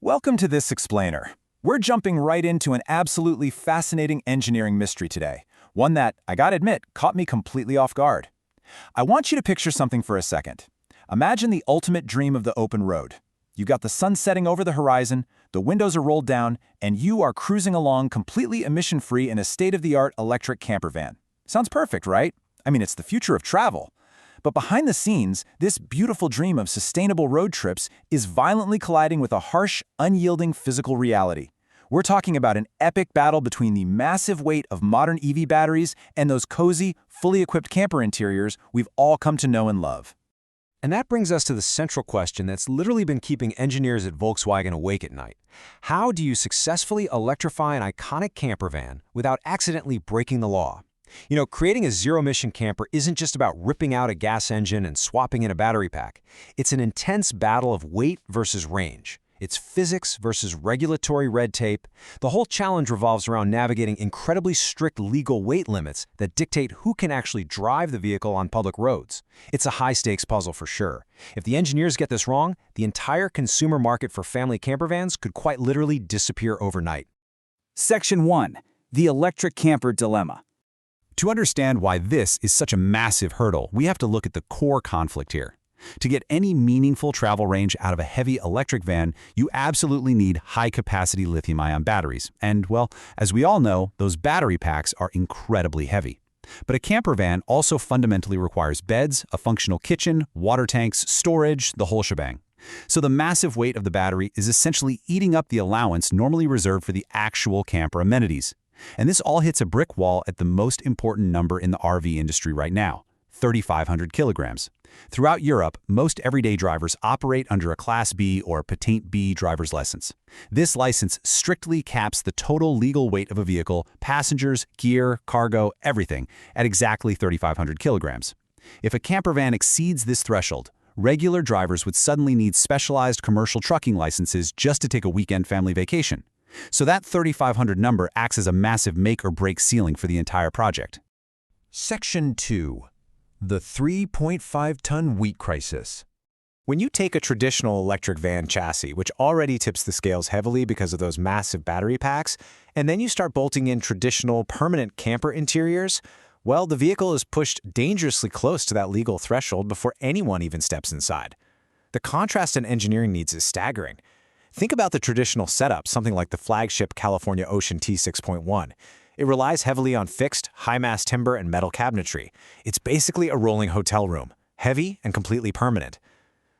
Welcome to this explainer. We're jumping right into an absolutely fascinating engineering mystery today, one that, I gotta admit, caught me completely off guard. I want you to picture something for a second. Imagine the ultimate dream of the open road. You got the sun setting over the horizon, the windows are rolled down, and you are cruising along completely emission-free in a state-of-the-art electric campervan. Sounds perfect, right? I mean, it's the future of travel. But behind the scenes, this beautiful dream of sustainable road trips is violently colliding with a harsh, unyielding physical reality. We're talking about an epic battle between the massive weight of modern EV batteries and those cozy, fully equipped camper interiors we've all come to know and love. And that brings us to the central question that's literally been keeping engineers at Volkswagen awake at night. How do you successfully electrify an iconic campervan without accidentally breaking the law? You know, creating a zero-emission camper isn't just about ripping out a gas engine and swapping in a battery pack. It's an intense battle of weight versus range. It's physics versus regulatory red tape. The whole challenge revolves around navigating incredibly strict legal weight limits that dictate who can actually drive the vehicle on public roads. It's a high-stakes puzzle for sure. If the engineers get this wrong, the entire consumer market for family campervans could quite literally disappear overnight. Section 1. The Electric Camper Dilemma. To understand why this is such a massive hurdle, we have to look at the core conflict here. To get any meaningful travel range out of a heavy electric van, you absolutely need high-capacity lithium-ion batteries. And, well, as we all know, those battery packs are incredibly heavy. But a camper van also fundamentally requires beds, a functional kitchen, water tanks, storage, the whole shebang. So the massive weight of the battery is essentially eating up the allowance normally reserved for the actual camper amenities. And this all hits a brick wall at the most important number in the RV industry right now, 3,500 kilograms. Throughout Europe, most everyday drivers operate under a Class B or Patent B driver's license. This license strictly caps the total legal weight of a vehicle, passengers, gear, cargo, everything, at exactly 3,500 kilograms. If a campervan exceeds this threshold, regular drivers would suddenly need specialized commercial trucking licenses just to take a weekend family vacation. So that 3,500 number acts as a massive make-or-break ceiling for the entire project. Section 2. The 3.5-ton wheat crisis. When you take a traditional electric van chassis, which already tips the scales heavily because of those massive battery packs, and then you start bolting in traditional permanent camper interiors, well, the vehicle is pushed dangerously close to that legal threshold before anyone even steps inside. The contrast in engineering needs is staggering. Think about the traditional setup, something like the flagship California Ocean T6.1. It relies heavily on fixed, high-mass timber and metal cabinetry. It's basically a rolling hotel room, heavy and completely permanent.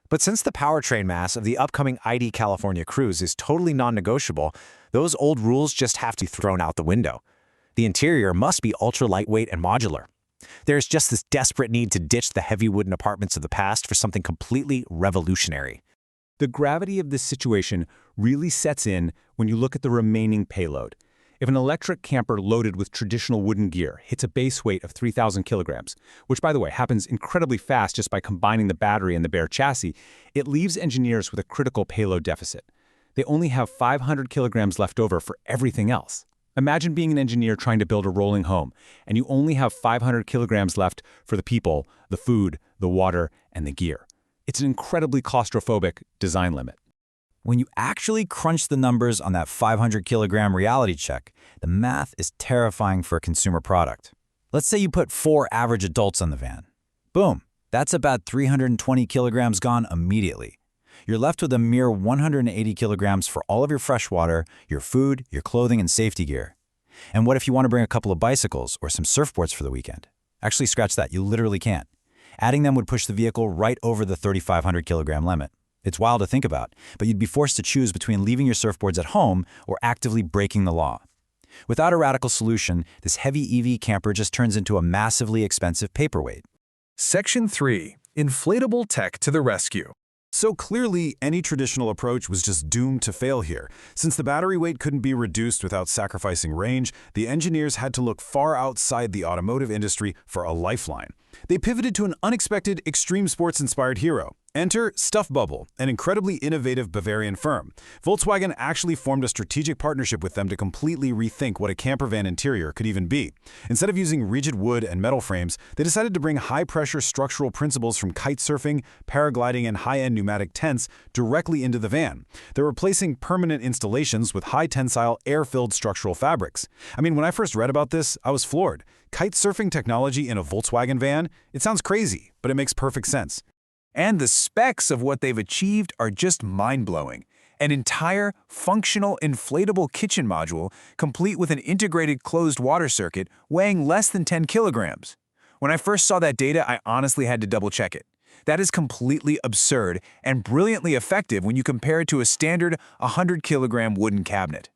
But since the powertrain mass of the upcoming ID California Cruise is totally non-negotiable, those old rules just have to be thrown out the window. The interior must be ultra-lightweight and modular. There's just this desperate need to ditch the heavy wooden apartments of the past for something completely revolutionary. The gravity of this situation really sets in when you look at the remaining payload. If an electric camper loaded with traditional wooden gear hits a base weight of 3,000 kilograms, which, by the way, happens incredibly fast just by combining the battery and the bare chassis, it leaves engineers with a critical payload deficit. They only have 500 kilograms left over for everything else. Imagine being an engineer trying to build a rolling home, and you only have 500 kilograms left for the people, the food, the water, and the gear. It's an incredibly claustrophobic design limit. When you actually crunch the numbers on that 500-kilogram reality check, the math is terrifying for a consumer product. Let's say you put 4 average adults on the van. Boom, that's about 320 kilograms gone immediately. You're left with a mere 180 kilograms for all of your fresh water, your food, your clothing, and safety gear. And what if you want to bring a couple of bicycles or some surfboards for the weekend? Actually, scratch that, you literally can't. Adding them would push the vehicle right over the 3,500 kilogram limit. It's wild to think about, but you'd be forced to choose between leaving your surfboards at home or actively breaking the law. Without a radical solution, this heavy EV camper just turns into a massively expensive paperweight. Section 3. Inflatable tech to the rescue. So clearly, any traditional approach was just doomed to fail here. Since the battery weight couldn't be reduced without sacrificing range, the engineers had to look far outside the automotive industry for a lifeline. They pivoted to an unexpected, extreme sports-inspired hero, Enter Stuff Bubble, an incredibly innovative Bavarian firm. Volkswagen actually formed a strategic partnership with them to completely rethink what a campervan interior could even be. Instead of using rigid wood and metal frames, they decided to bring high-pressure structural principles from kite-surfing, paragliding, and high-end pneumatic tents directly into the van. They're replacing permanent installations with high-tensile, air-filled structural fabrics. I mean, when I first read about this, I was floored. Kite-surfing technology in a Volkswagen van? It sounds crazy, but it makes perfect sense. And the specs of what they've achieved are just mind-blowing. An entire, functional, inflatable kitchen module, complete with an integrated closed water circuit, weighing less than 10 kilograms. When I first saw that data, I honestly had to double-check it. That is completely absurd and brilliantly effective when you compare it to a standard 100-kilogram wooden cabinet.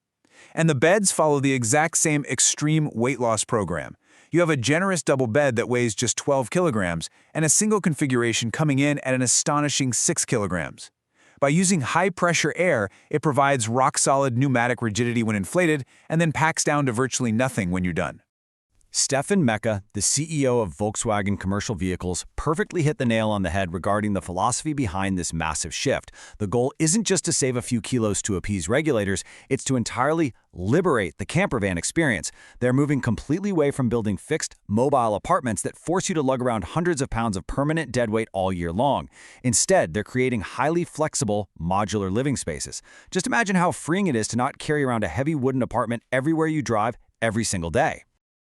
And the beds follow the exact same extreme weight loss program. You have a generous double bed that weighs just 12 kilograms and a single configuration coming in at an astonishing 6 kilograms. By using high-pressure air, it provides rock-solid pneumatic rigidity when inflated and then packs down to virtually nothing when you're done. Stefan Mecke, the CEO of Volkswagen Commercial Vehicles, perfectly hit the nail on the head regarding the philosophy behind this massive shift. The goal isn't just to save a few kilos to appease regulators, it's to entirely liberate the campervan experience. They're moving completely away from building fixed, mobile apartments that force you to lug around hundreds of pounds of permanent deadweight all year long. Instead, they're creating highly flexible, modular living spaces. Just imagine how freeing it is to not carry around a heavy wooden apartment everywhere you drive every single day.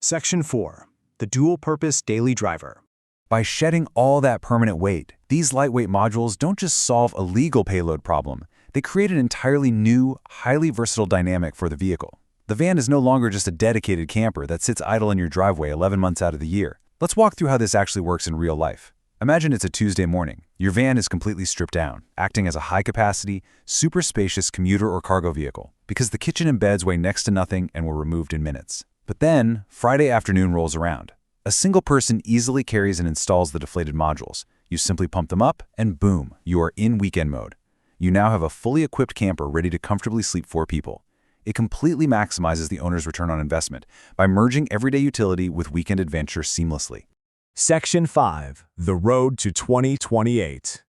Section 4. The Dual-Purpose Daily Driver. By shedding all that permanent weight, these lightweight modules don't just solve a legal payload problem, they create an entirely new, highly versatile dynamic for the vehicle. The van is no longer just a dedicated camper that sits idle in your driveway 11 months out of the year. Let's walk through how this actually works in real life. Imagine it's a Tuesday morning. Your van is completely stripped down, acting as a high-capacity, super spacious commuter or cargo vehicle, because the kitchen and beds weigh next to nothing and were removed in minutes. But then, Friday afternoon rolls around. A single person easily carries and installs the deflated modules. You simply pump them up, and boom, you are in weekend mode. You now have a fully equipped camper ready to comfortably sleep 4 people. It completely maximizes the owner's return on investment by merging everyday utility with weekend adventure seamlessly. Section 5. The Road to 2028.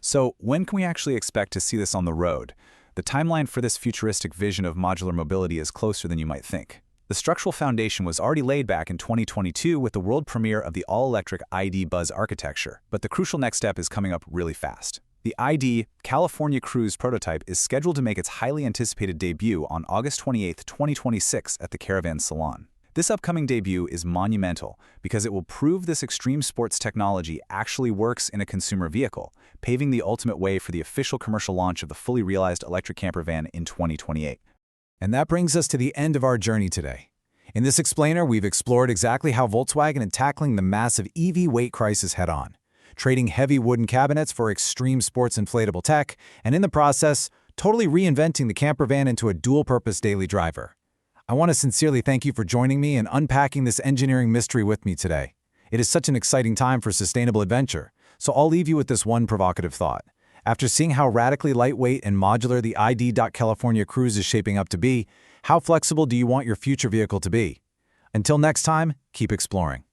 So, when can we actually expect to see this on the road? The timeline for this futuristic vision of modular mobility is closer than you might think. The structural foundation was already laid back in 2022 with the world premiere of the all-electric ID Buzz architecture, but the crucial next step is coming up really fast. The ID California Cruise prototype is scheduled to make its highly anticipated debut on August 28, 2026 at the Caravan Salon. This upcoming debut is monumental because it will prove this extreme sports technology actually works in a consumer vehicle, paving the ultimate way for the official commercial launch of the fully realized electric campervan in 2028. And that brings us to the end of our journey today. In this explainer, we've explored exactly how Volkswagen is tackling the massive EV weight crisis head-on, trading heavy wooden cabinets for extreme sports inflatable tech, and in the process, totally reinventing the campervan into a dual-purpose daily driver. I want to sincerely thank you for joining me and unpacking this engineering mystery with me today. It is such an exciting time for sustainable adventure, so I'll leave you with this one provocative thought. After seeing how radically lightweight and modular the ID. California Cruise is shaping up to be, how flexible do you want your future vehicle to be? Until next time, keep exploring.